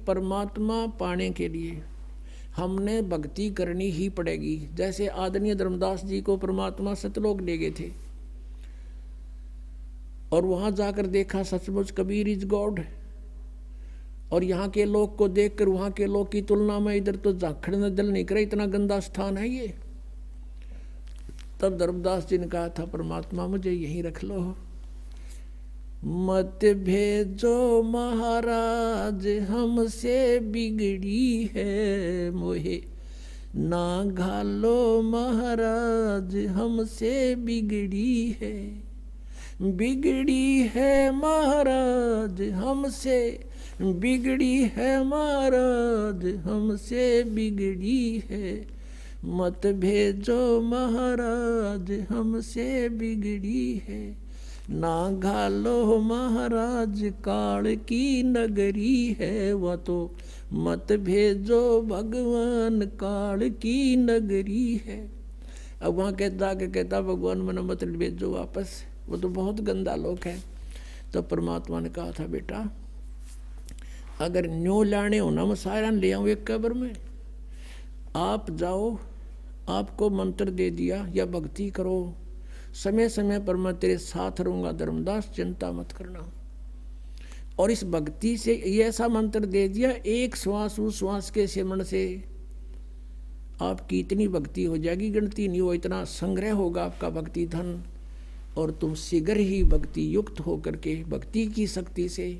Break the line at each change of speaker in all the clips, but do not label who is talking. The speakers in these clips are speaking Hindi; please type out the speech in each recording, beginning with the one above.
परमात्मा पाने के लिए हमने भक्ति करनी ही पड़ेगी। जैसे आदरणीय धर्मदास जी को परमात्मा सतलोक ले गए थे और वहां जाकर देखा सचमुच कबीर इज गॉड, और यहाँ के लोग को देखकर वहां के लोग की तुलना में इधर तो झांकने दिल नहीं करे, इतना गंदा स्थान है ये। तब धर्मदास जी ने कहा था परमात्मा मुझे यहीं रख लो, मत भेजो महाराज हमसे बिगड़ी है मोहे, ना घालो महाराज हमसे बिगड़ी है, बिगड़ी है महाराज हमसे, बिगड़ी है महाराज हमसे बिगड़ी है, मत भेजो महाराज हमसे बिगड़ी है, ना घालो महाराज काल की नगरी है, वह तो मत भेजो भगवान काल की नगरी है। अब वहाँ कहता भगवान मैंने मत भेजो वापस, वो तो बहुत गंदा लोक है। तो परमात्मा ने कहा था बेटा अगर न्यू लाने हो ना मैं सारा ले आऊँ एक कब्र में, आप जाओ, आपको मंत्र दे दिया या भक्ति करो, समय समय पर मैं तेरे साथ रहूँगा धर्मदास, चिंता मत करना। और इस भक्ति से ये ऐसा मंत्र दे दिया, एक श्वास उस श्वास के सिमरण से आपकी इतनी भक्ति हो जाएगी गिनती नहीं हो, इतना संग्रह होगा आपका भक्ति धन, और तुम शीघ्र ही भक्ति युक्त होकर के भक्ति की शक्ति से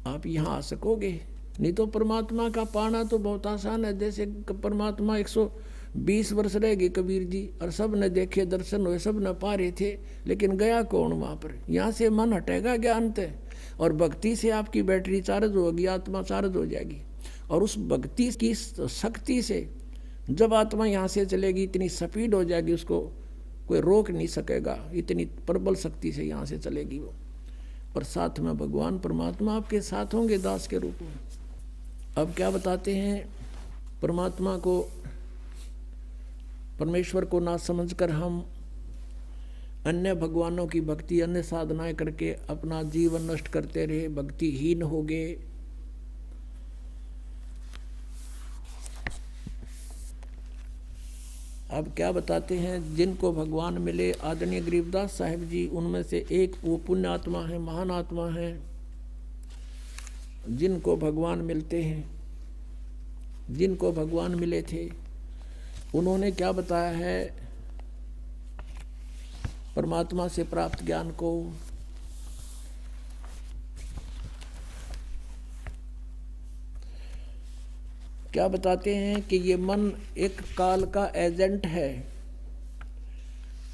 आप यहाँ आ सकोगे। नहीं तो परमात्मा का पाना तो बहुत आसान है। जैसे परमात्मा 120 वर्ष रह गए कबीर जी, और सब ने देखे दर्शन हुए, सब न पा रहे थे, लेकिन गया कौन वहाँ पर। यहाँ से मन हटेगा ज्ञान तय, और भक्ति से आपकी बैटरी चार्ज होगी, आत्मा चार्ज हो जाएगी, और उस भक्ति की शक्ति से जब आत्मा यहाँ से चलेगी इतनी स्पीड हो जाएगी उसको कोई रोक नहीं सकेगा, इतनी प्रबल शक्ति से यहाँ से चलेगी वो। और साथ में भगवान परमात्मा आपके साथ होंगे दास के रूप में। अब क्या बताते हैं, परमात्मा को परमेश्वर को ना समझकर हम अन्य भगवानों की भक्ति अन्य साधनाएं करके अपना जीवन नष्ट करते रहे, भक्तिहीन हो गए। अब क्या बताते हैं, जिनको भगवान मिले आदरणीय गरीबदास साहिब जी उनमें से एक वो पुण्य आत्मा है, महान आत्मा है, जिनको भगवान मिलते हैं, जिनको भगवान मिले थे उन्होंने क्या बताया है परमात्मा से प्राप्त ज्ञान को। क्या बताते हैं कि ये मन एक काल का एजेंट है,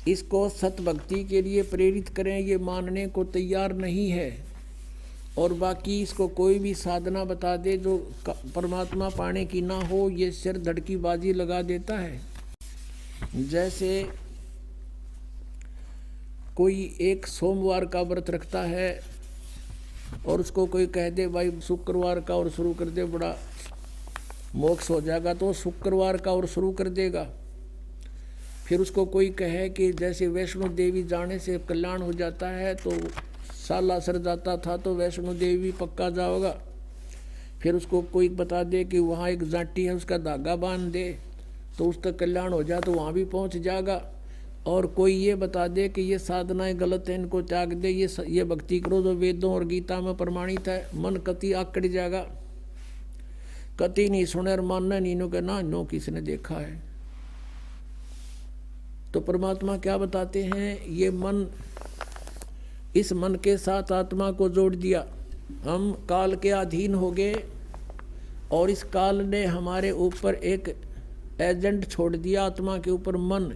इसको सत भक्ति के लिए प्रेरित करें ये मानने को तैयार नहीं है, और बाकी इसको कोई भी साधना बता दे जो परमात्मा पाने की ना हो, ये सिर धड़की बाजी लगा देता है। जैसे कोई एक सोमवार का व्रत रखता है और उसको कोई कह दे भाई शुक्रवार का और शुरू कर दे, बड़ा मोक्ष हो जाएगा, तो शुक्रवार का और शुरू कर देगा। फिर उसको कोई कहे कि जैसे वैष्णो देवी जाने से कल्याण हो जाता है, तो साला सर जाता था तो वैष्णो देवी पक्का जाओगा। फिर उसको कोई बता दे कि वहाँ एक जाटी है उसका धागा बांध दे तो उसका कल्याण हो जाए, तो वहाँ भी पहुँच जाएगा। और कोई ये बता दे कि ये साधनाएं गलत है, इनको त्याग दे, ये भक्ति करो जो वेदों और गीता में प्रमाणित है, मन कति आकड़ जाएगा, कति नहीं सुने और मानना नहीं, नो के ना नो किसने देखा है। तो परमात्मा क्या बताते हैं, ये मन, इस मन के साथ आत्मा को जोड़ दिया, हम काल के अधीन हो गए, और इस काल ने हमारे ऊपर एक एजेंट छोड़ दिया आत्मा के ऊपर मन,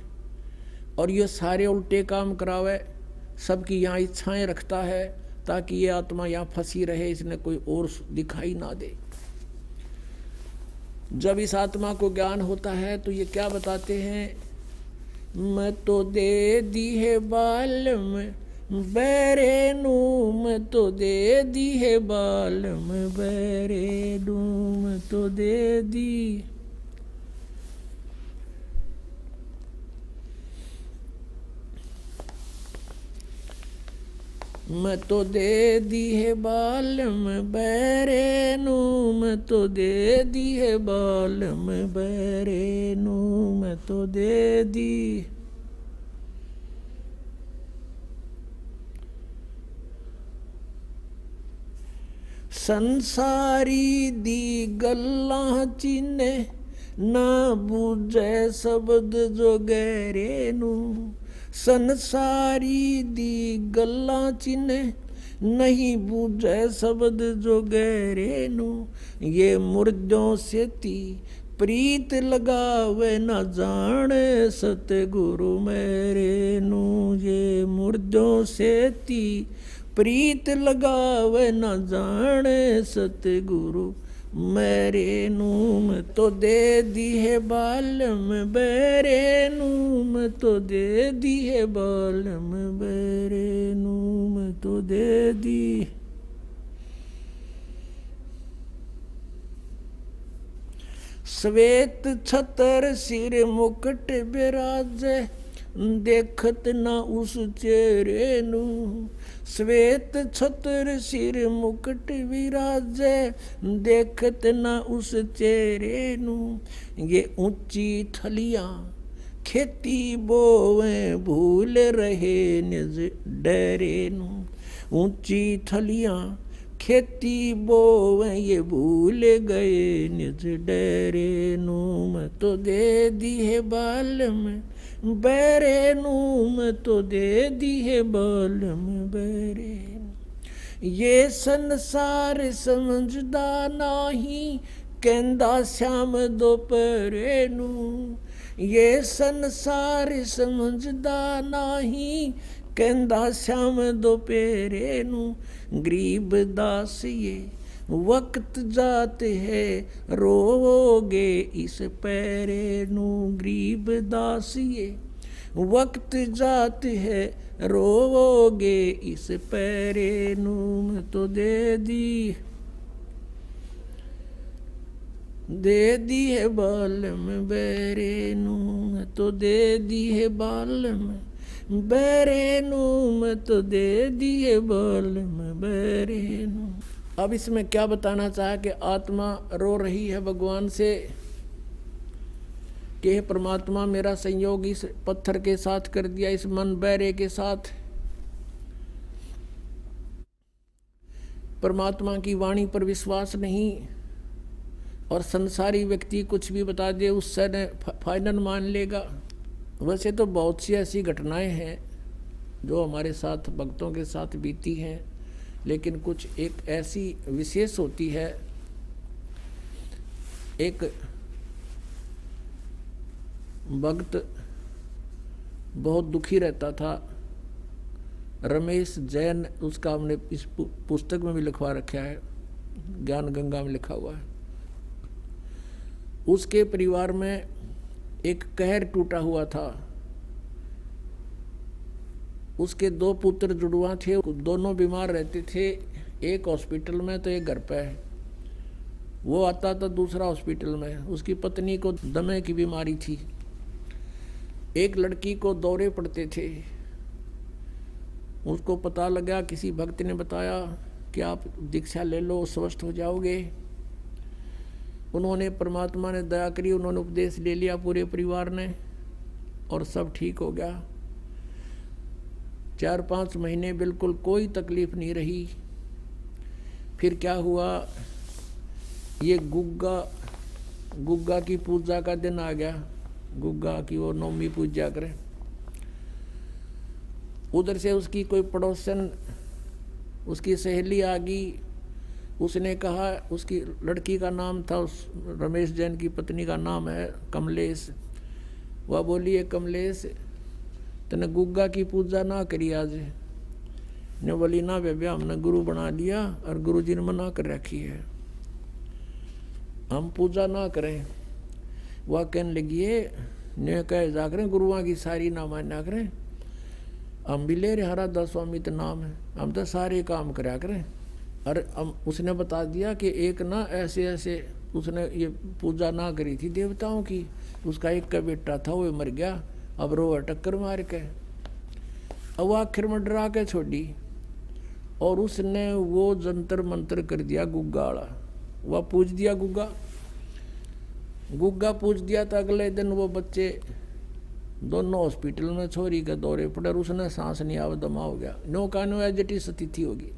और ये सारे उल्टे काम करावे, सबकी यहाँ इच्छाएं रखता है ताकि ये आत्मा यहाँ फंसी रहे, इसने कोई और दिखाई ना दे। जब इस आत्मा को ज्ञान होता है तो ये क्या बताते हैं, मैं तो दे दी है बाल में बैरे नू, मैं तो दे दी है बाल में बैरे नू, मैं तो दे दी। मैं तो दे दी है बालम बैरे नू, मैं तो दे दी है बालम बैरे नू, मैं तो दे दी। संसारी दी गल्लां चिन्ने, ना बूझे शब्द जो गहरे नू। संसारी दी गल्लां चिन्ने, नहीं बूझे शब्द जो गहरे नू। ये मुर्दों से ती प्रीत लगावे, न जाने सतगुरु मेरे नू। ये मुर्दों से ती प्रीत लगावे, न जाने सतगुरु मेरे नू। मैं तो दे दी है बालम बैरे नू, मैं तो दे दी है बालम बैरे नू, मैं तो दे दी। श्वेत छतर सिर मुकुट बिराजे, देखत ना उस चेहरे नू। श्वेत छतर सिर मुकुट विराजे, देखत न उस चेहरे नू। ये ऊंची थलियां खेती बोवे, भूल रहे निज डरे नू। ऊंची थलियां खेती बोवे, ये भूल गए निज डरे नू। मैं तो दे दी है बालम बैरे नू, मैं तो दे दी है बालम बैरे नू। ये संसार समझदा नाही, कहंदा श्याम दोपहरे नू। ये संसार समझदा नाही, कहंदा श्याम दोपहरे नू। गरीब दास ये वक्त जाते है, रोओगे इस पैरे नू। गरीब दास ये वक्त जाते है, रोओगे इस पैरे नू। मैं तो दे दी है बालम बैरे नू, मैं तो दे दी है बालम बैरे नू, मैं तो दे दी है बालम बैरे नू। अब इसमें क्या बताना चाहा कि आत्मा रो रही है भगवान से कि हे परमात्मा, मेरा संयोग इस पत्थर के साथ कर दिया, इस मन बैरे के साथ। परमात्मा की वाणी पर विश्वास नहीं, और संसारी व्यक्ति कुछ भी बता दे उससे ने फाइनल मान लेगा। वैसे तो बहुत सी ऐसी घटनाएं हैं जो हमारे साथ भक्तों के साथ बीती हैं, लेकिन कुछ एक ऐसी विशेष होती है। एक भक्त बहुत दुखी रहता था, रमेश जैन, उसका हमने इस पुस्तक में भी लिखवा रखा है, ज्ञान गंगा में लिखा हुआ है। उसके परिवार में एक कहर टूटा हुआ था। उसके 2 पुत्र जुड़वा थे, दोनों बीमार रहते थे, एक हॉस्पिटल में तो एक घर पे है। वो आता था दूसरा हॉस्पिटल में। उसकी पत्नी को दमे की बीमारी थी। एक लड़की को दौरे पड़ते थे। उसको पता लगा, किसी भक्त ने बताया कि आप दीक्षा ले लो, स्वस्थ हो जाओगे। उन्होंने, परमात्मा ने दया करी, उन्होंने उपदेश ले लिया पूरे परिवार ने, और सब ठीक हो गया। 4-5 महीने बिल्कुल कोई तकलीफ नहीं रही। फिर क्या हुआ, ये गुग्गा की पूजा का दिन आ गया। गुग्गा की वो नौमी पूजा करें। उधर से उसकी कोई पड़ोसन, उसकी सहेली आ गई। उसने कहा, उसकी लड़की का नाम था, उस रमेश जैन की पत्नी का नाम है कमलेश। वह बोली, है कमलेश, तने गुग्गा की पूजा ना करी आज। ने बोली, ना बेबे, हमने गुरु बना लिया और गुरु जी ने मना कर रखी है, हम पूजा ना करें। वह कहने लगी है, ने कहे जा करें गुरुआ की सारी ना मान्या करें, हम भी ले रहे हरा स्वामी तो नाम है, हम तो सारे काम कराया करें। और उसने बता दिया कि एक ना ऐसे ऐसे उसने ये पूजा ना करी थी देवताओं की, उसका एक का बेटा था वो मर गया, अब रो टक्कर मार के। अब वो आखिर में डरा के छोड़ी। और उसने वो जंतर मंतर कर दिया गुग्गा वाला, वह पूछ दिया गुग्गा पूछ दिया। तो अगले दिन वो बच्चे दोनों हॉस्पिटल में छोरी के दौरे पड़े, उसने सांस नहीं आवा, दमा हो गया, नो का नो एजिटी स्थिति होगी।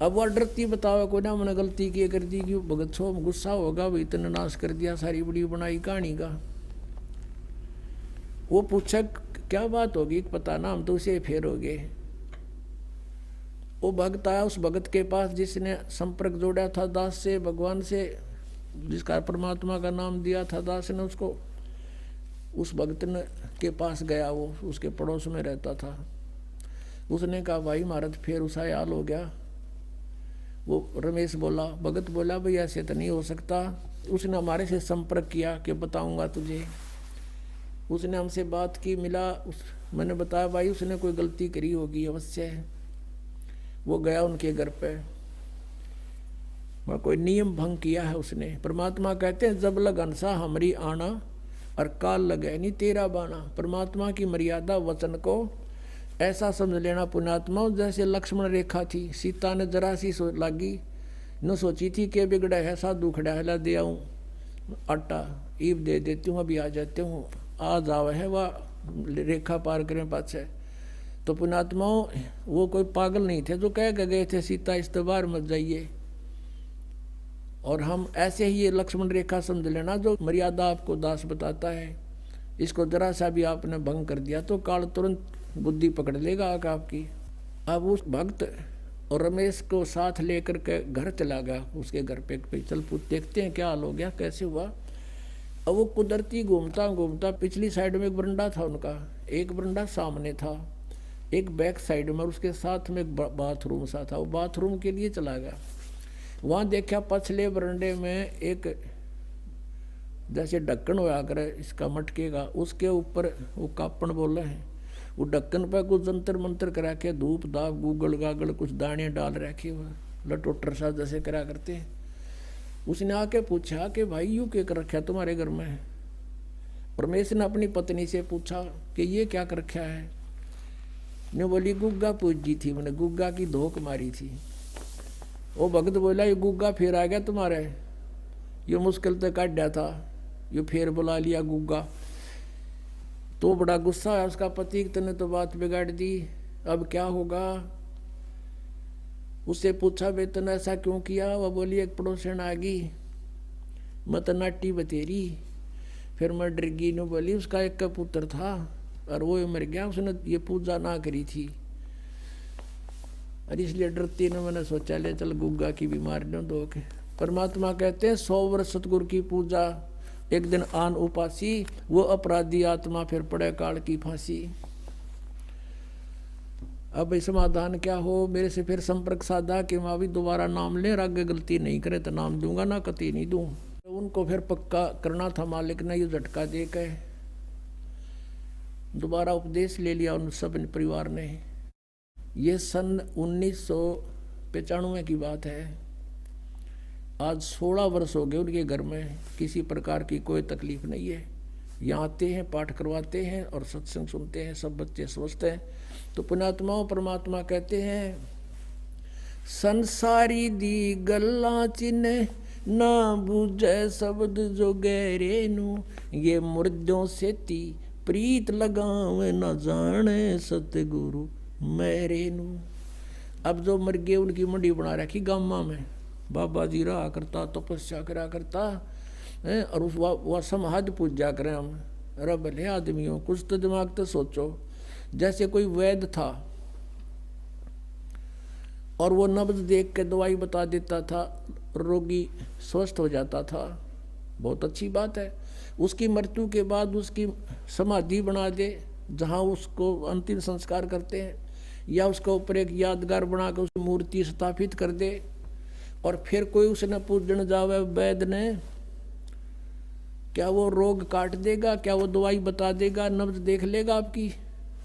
अब वह डरती बताओ कोई ना मैंने गलती की कर दी, क्यों भगत छो गुस्सा होगा, भाई इतने नाश कर दिया, सारी बड़ी बनाई कहानी का। वो पूछा क्या बात होगी, पता ना, हम तो उसे फेर हो गए। वो भक्त आया उस भगत के पास जिसने संपर्क जोड़ा था दास से, भगवान से, जिसका परमात्मा का नाम दिया था दास ने उसको। उस भक्त ने के पास गया, वो उसके पड़ोस में रहता था। उसने कहा भाई महाराज फिर उसा हाल हो गया। वो रमेश बोला, भगत बोला भाई ऐसे तो नहीं हो सकता। उसने हमारे से संपर्क किया कि बताऊंगा तुझे। उसने हमसे बात की, मिला, मैंने बताया भाई उसने कोई गलती करी होगी अवश्य। वो गया उनके घर पे, वह कोई नियम भंग किया है उसने। परमात्मा कहते हैं जब लग अंसा हमारी आना और काल लगे नहीं तेरा बाना। परमात्मा की मर्यादा वचन को ऐसा समझ लेना पुण्यात्मा, जैसे लक्ष्मण रेखा थी, सीता ने जरा सी लागी न सोची थी कि बिगड़ा है साधु खड़ा है, ला दे आऊँ आटा, ईब दे देती हूँ, अभी आ जाते हूँ, आ जाव है वह रेखा पार करें पाछे। तो पुण्यात्माओं वो कोई पागल नहीं थे जो कह के गए थे सीता इस बार मत जाइए। और हम ऐसे ही ये लक्ष्मण रेखा समझ लेना, जो मर्यादा आपको दास बताता है, इसको जरा सा भी आपने भंग कर दिया तो काल तुरंत बुद्धि पकड़ लेगा आपकी। अब उस भक्त और रमेश को साथ लेकर के घर चला गया, उसके घर पे चल देखते हैं क्या हाल हो गया, कैसे हुआ। अब वो कुदरती घूमता घूमता पिछली साइड में एक बरंडा था उनका, एक बरंडा सामने था, एक बैक साइड में, और उसके साथ में एक बाथरूम सा था। वो बाथरूम के लिए चला गया। वहाँ देखा पछले बरंडे में एक जैसे ढक्कन होया करे इसका मटके का, उसके ऊपर वो कापण बोल रहे हैं, वो ढक्कन पर कुछ जंतर मंतर करा के धूप दाप गूगल गागल कुछ दाने डाल रखे हुए, लटोटर सा जैसे करा करते हैं। उसने आके पूछा कि भाई यूँ क्या कर रखा तुम्हारे घर में। रमेश ने अपनी पत्नी से पूछा कि ये क्या कर रखा है। ने बोली गुग्गा पूजी थी, मैंने गुग्गा की धोख मारी थी। वो भगत बोला ये गुग्गा फिर आ गया तुम्हारे, ये मुश्किल तो काट दिया था, ये फिर बुला लिया गुग्गा। तो बड़ा गुस्सा है उसका पति, तने तो बात बिगाड़ दी, अब क्या होगा। उससे पूछा बे तने ऐसा क्यों किया। वह बोली एक पड़ोसन आ गई, मत नाटी बतेरी, फिर मैं डर गई। ने बोली उसका एक का पुत्र था और वो मर गया, उसने ये पूजा ना करी थी, और इसलिए डरती ने मैंने सोचा ले चल गुग्गा की बीमारी न दो के। परमात्मा कहते हैं 100 वर्ष सतगुरु की पूजा, एक दिन आन उपासी, वो अपराधी आत्मा फिर पड़े काल की फांसी। अब समाधान क्या हो, मेरे से फिर संपर्क साधा कि माँ भी दोबारा नाम ले, आगे गलती नहीं करे तो नाम दूंगा ना कति नहीं दूं। तो उनको फिर पक्का करना था, मालिक ने ये झटका दे के दोबारा उपदेश ले लिया उन सब परिवार ने। ये सन 1995 की बात है। आज 16 वर्ष हो गए उनके घर में किसी प्रकार की कोई तकलीफ नहीं है। यहाँ आते हैं, पाठ करवाते हैं और सत्संग सुनते हैं, सब बच्चे समझते हैं। तो पुण्यात्माओं परमात्मा कहते हैं संसारी दी गल्ला चिन्ह ना बूझे शब्द जो गहरे नू, ये मुर्दों से ती प्रीत लगावे न जाने सतगुरु मेरे नू। अब जो मर गए उनकी मंडी बना रखी गामा में, बाबा जी रहा करता, तपस्या करा करता है, और उस वह समाज पूजा करें हम। अरे भले आदमियों कुछ तो दिमाग तो सोचो। जैसे कोई वैद्य था और वो नब्ज देख के दवाई बता देता था, रोगी स्वस्थ हो जाता था, बहुत अच्छी बात है। उसकी मृत्यु के बाद उसकी समाधि बना दे जहाँ उसको अंतिम संस्कार करते हैं, या उसके ऊपर एक यादगार बना कर उसकी मूर्ति स्थापित कर दे, और फिर कोई उसने पूजन जावे वैद्य ने, क्या वो रोग काट देगा, क्या वो दवाई बता देगा, नब्ज देख लेगा आपकी?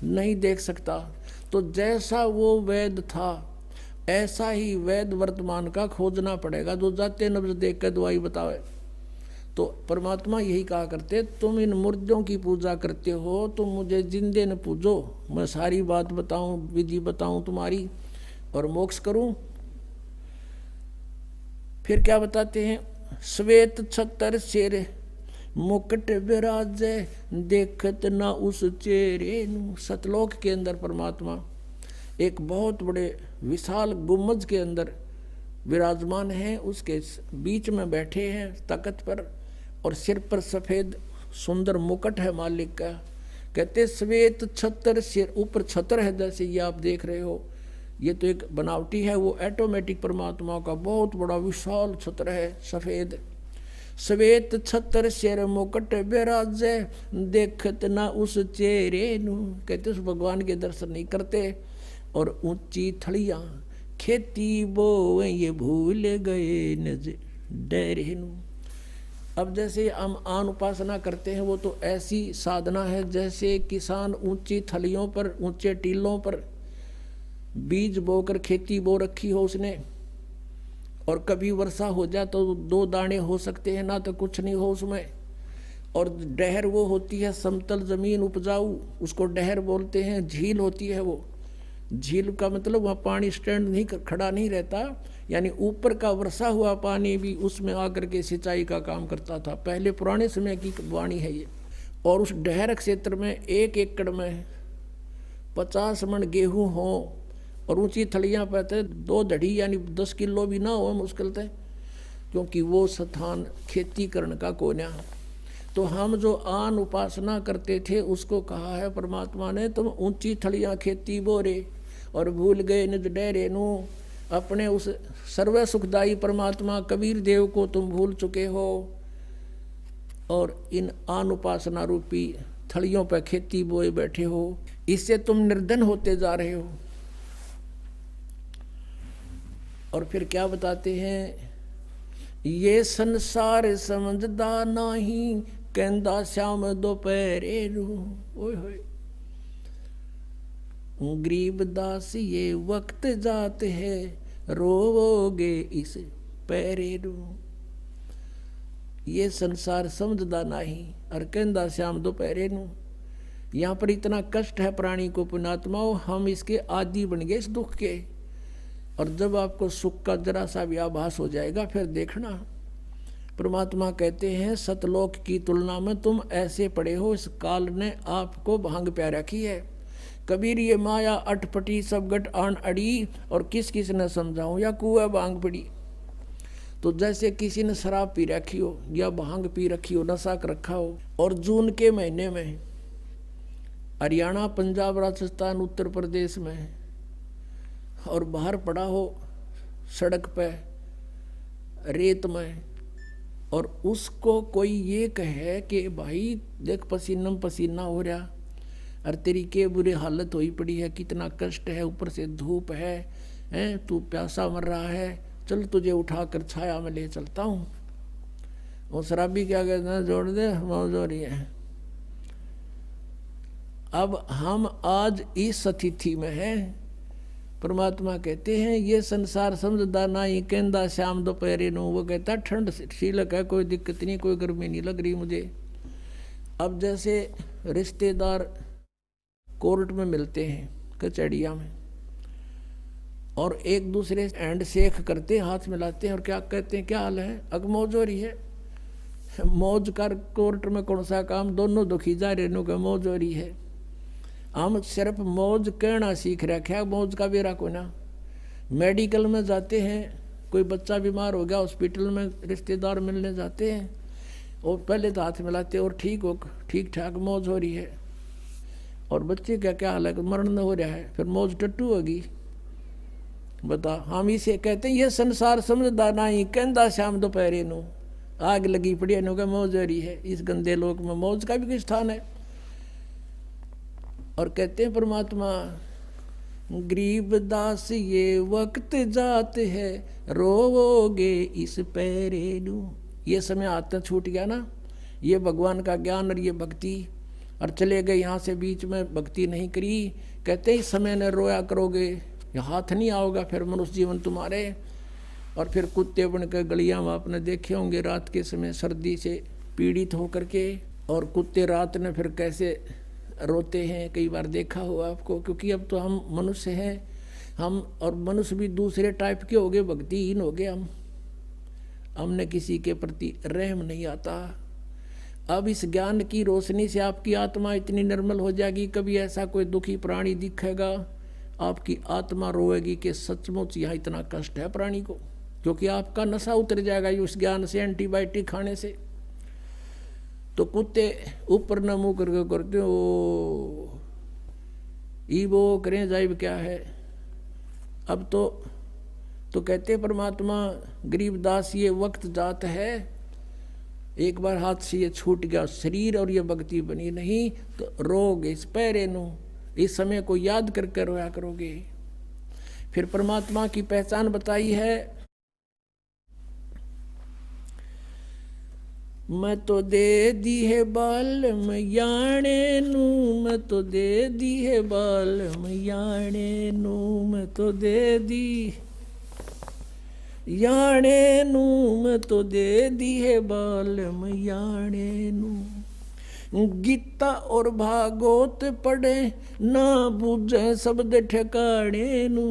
नहीं देख सकता। तो जैसा वो वैद्य था ऐसा ही वैद्य वर्तमान का खोजना पड़ेगा, जो जाते नब्ज देख कर दवाई बतावे। तो परमात्मा यही कहा करते, तुम इन मुर्दों की पूजा करते हो, तुम मुझे जिंदे न पूजो, मैं सारी बात बताऊं, विधि बताऊं तुम्हारी। और मोक्ष करूं। फिर क्या बताते हैं, श्वेत छतर सिर मुकुट विराजे देखत ना उस चेहरे नु। सतलोक के अंदर परमात्मा एक बहुत बड़े विशाल गुम्बज के अंदर विराजमान है, उसके बीच में बैठे हैं तख्त पर, और सिर पर सफेद सुंदर मुकुट है मालिक का। कहते श्वेत छतर सिर, ऊपर छतर है जैसे ये आप देख रहे हो, ये तो एक बनावटी है, वो ऑटोमेटिक परमात्मा का बहुत बड़ा विशाल छत्र है सफेद। श्वेत छतर सिर मुकुट विराजे देखत ना उस चेहरे नु। कहते उस भगवान के दर्शन नहीं करते, और ऊंची थड़ियां खेती बो ये भूल गए नज डरे नु। अब जैसे हम आन उपासना करते हैं, वो तो ऐसी साधना है जैसे किसान ऊंची थलियों पर, ऊंचे टीलों पर बीज बोकर खेती बो रखी हो उसने, और कभी वर्षा हो जाए तो 2 दाने हो सकते हैं, ना तो कुछ नहीं हो उसमें। और डहर वो होती है समतल जमीन उपजाऊ, उसको डहर बोलते हैं। झील होती है वो, झील का मतलब वहाँ पानी स्टैंड नहीं खड़ा नहीं रहता, यानी ऊपर का वर्षा हुआ पानी भी उसमें आकर के सिंचाई का काम करता था। पहले पुराने समय की वाणी है ये। और उस डहर क्षेत्र में 1 एकड़ में 50 मन गेहूँ हो, और ऊंची थलियाँ पाते 2 धड़ी यानी 10 किलो भी ना हो मुश्किल थे, क्योंकि वो स्थान खेती करने का कोन्या। तो हम जो आन उपासना करते थे उसको कहा है परमात्मा ने, तुम ऊंची थलियाँ खेती बोरे और भूल गए निज डेरे नु। अपने उस सर्व सुखदायी परमात्मा कबीर देव को तुम भूल चुके हो, और इन आन उपासना रूपी थलियों पर खेती बोए बैठे हो, इससे तुम निर्धन होते जा रहे हो। और फिर क्या बताते हैं, ये संसार समझदा नहीं कहंदा श्याम दोपहरे रू। ओए होए, गरीब दास ये वक्त जात है रोवोगे इस पैरे रू। ये संसार समझदा नहीं और कहंदा श्याम दोपहरे नू। यहाँ पर इतना कष्ट है प्राणी को पुण्यात्माओं, हम इसके आदी बन गए इस दुख के। और जब आपको सुख का जरा सा भी आभास हो जाएगा फिर देखना। परमात्मा कहते हैं सतलोक की तुलना में तुम ऐसे पड़े हो, इस काल ने आपको भांग प्या रखी है। कबीर ये माया अटपटी सब गट आन अड़ी, और किस किस ने समझाऊं या कुआ भांग पड़ी। तो जैसे किसी ने शराब पी रखी हो या भांग पी रखी हो, नशा कर रखा हो, और जून के महीने में हरियाणा पंजाब राजस्थान उत्तर प्रदेश में और बाहर पड़ा हो सड़क पे रेत में, और उसको कोई ये कहे कि भाई देख पसीना पसीना हो रहा, और तेरी के बुरी हालत हुई पड़ी है, कितना कष्ट है, ऊपर से धूप है, तू प्यासा मर रहा है, चल तुझे उठाकर छाया में ले चलता हूँ। वो शराबी क्या कहते हैं, जोड़ दे मौज हो रही है। अब हम आज इस स्थिति में हैं। परमात्मा कहते हैं ये संसार समझदा नहीं कहंदा श्याम दोपहरे नो। वो कहता ठंड शीलक है, कोई दिक्कत नहीं, कोई गर्मी नहीं लग रही मुझे। अब जैसे रिश्तेदार कोर्ट में मिलते हैं कचहरिया में, और एक दूसरे हैंड शेक करते, हाथ मिलाते हैं, और क्या कहते हैं, क्या हाल है, अग मौज हो रही है। मौज कर कोर्ट में कौन सा काम, दोनों दुखी जा रहे का मौज हो रही है। हम सिर्फ मौज कहना सीख रखे हैं, मौज का बेरा को ना। मेडिकल में जाते हैं, कोई बच्चा बीमार हो गया, हॉस्पिटल में रिश्तेदार मिलने जाते हैं, और पहले तो हाथ मिलाते और ठीक ठाक मौज हो रही है। और बच्चे का क्या हाल है, मरण हो रहा है, फिर मौज टट्टू होगी। बता, हम इसे कहते हैं ये संसार समझदा नहीं कहंदा श्याम दोपहरे नो। आग लगी पड़ी है, का मौज हो रही है। इस गंदे लोक में मौज का भी कोई स्थान है। और कहते हैं परमात्मा गरीब दास ये वक्त जात है रोवोगे इस पैरे नू। ये समय आता छूट गया ना, ये भगवान का ज्ञान और ये भक्ति, और चले गए यहाँ से, बीच में भक्ति नहीं करी। कहते हैं इस समय न रोया करोगे, हाथ नहीं आओगा फिर मनुष्य जीवन तुम्हारे। और फिर कुत्ते बनकर गलियाँ में आपने देखे होंगे रात के समय सर्दी से पीड़ित होकर के, और कुत्ते रात में फिर कैसे रोते हैं, कई बार देखा हुआ आपको। क्योंकि अब तो हम मनुष्य हैं, हम और मनुष्य भी दूसरे टाइप के हो गए, भक्तिहीन हो गए हमने किसी के प्रति रहम नहीं आता। अब इस ज्ञान की रोशनी से आपकी आत्मा इतनी निर्मल हो जाएगी, कभी ऐसा कोई दुखी प्राणी दिखेगा आपकी आत्मा रोएगी कि सचमुच यहाँ इतना कष्ट है प्राणी को, क्योंकि आपका नशा उतर जाएगा उस ज्ञान से, एंटीबायोटिक खाने से। तो कुत्ते ऊपर न मुँह करके करते हो ई वो करें जाइब क्या है। अब तो कहते परमात्मा गरीबदास ये वक्त जात है, एक बार हाथ से ये छूट गया शरीर और ये भक्ति बनी नहीं तो रोगे इस पैरे नु, इस समय को याद करके रोया करोगे। फिर परमात्मा की पहचान बताई है, मैं तो दे दी है बाल मैयाणे नू, मैं तो दे दी है बाल मैयाणे नू, मैं तो दे दी याणे नू, मैं तो दे दी है बाल मैयाणे नू। गीता और भागवत पढ़े ना बूझे शब्द ठिकाने नू,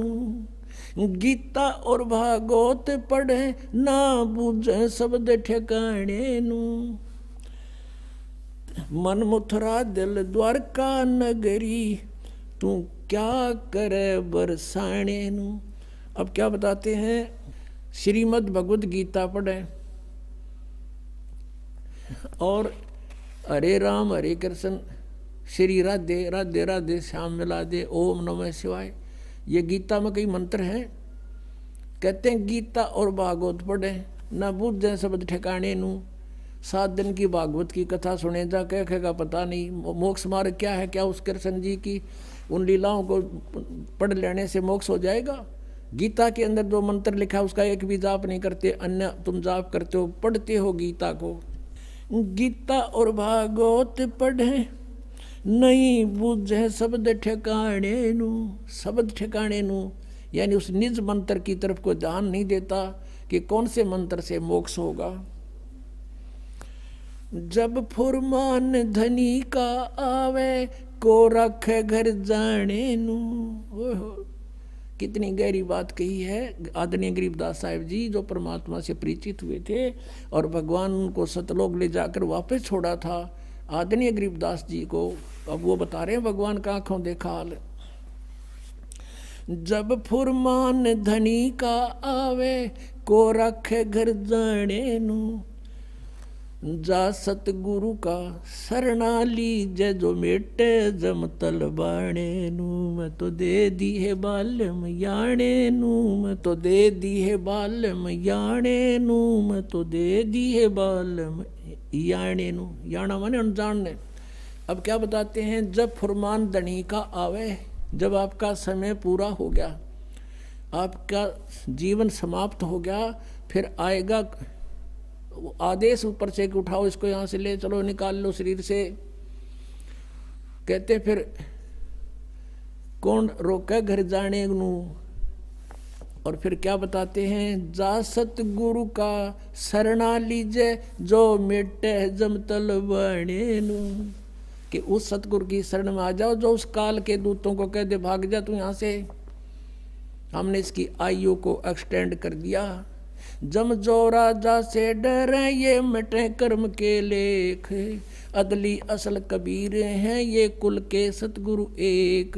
गीता और भागवत पढ़े ना बूझे शब्द ठिकाने नू। मन मथुरा दिल द्वारका नगरी, तू क्या करे बरसाने नू। अब क्या बताते हैं, श्रीमद् भगवद गीता पढ़े और हरे राम हरे कृष्ण श्री राधे राधे राधे श्याम मिला दे ओम नमः शिवाय, ये गीता में कई मंत्र हैं। कहते हैं गीता और भागवत पढ़े ना बूझे शब्द ठिकाने नू। 7 दिन की भागवत की कथा सुने जा कहेगा पता नहीं मोक्ष मार्ग क्या है, क्या उस कृष्ण जी की उन लीलाओं को पढ़ लेने से मोक्ष हो जाएगा। गीता के अंदर जो मंत्र लिखा है उसका एक भी जाप नहीं करते, अन्य तुम जाप करते हो, पढ़ते हो गीता को। गीता और भागवत पढ़े नहीं बूझे शब्द ठिकाने नू, शब्द ठिकाने नू यानी उस निज मंत्र की तरफ को ध्यान नहीं देता कि कौन से मंत्र से मोक्ष होगा। जब फुरमान धनी का आवे को रखे घर जाने नू। कितनी गहरी बात कही है आदरणीय गरीबदास साहिब जी, जो परमात्मा से परिचित हुए थे और भगवान उनको सतलोक ले जाकर वापस छोड़ा था आदरणीय गरीबदास जी को। अब वो बता रहे हैं भगवान का आंखों देखा हाल। जब फुरमान धनी का आवे को रखे घर जाने नू, जा सतगुरु का शरणा लीजे जो मेटे जम तल बाणे नू। मैं तो दे दी है बाल मैयाणे नू, मैं तो दे दी है बाल मैयाणे नू, मैं तो दे दी है बाल याणे नू। याना माने अनजान ने। अब क्या बताते हैं, जब फुरमान धनी का आवे, जब आपका समय पूरा हो गया, आपका जीवन समाप्त हो गया, फिर आएगा आदेश ऊपर से कि उठाओ इसको यहाँ से ले चलो, निकाल लो शरीर से। कहते फिर कौन रोके घर जाने नू। और फिर क्या बताते हैं, जा सतगुरु का शरणा लीजे जो मेटे जमतल बने नू, कि उस सतगुरु की शरण में आ जाओ जो उस काल के दूतों को कह दे भाग जा तू यहाँ से। हमने इसकी आयु को एक्सटेंड कर दिया। जम जो राजा से डरे ये मिटे कर्म के लेख, अदली असल कबीर हैं ये कुल के सतगुरु एक।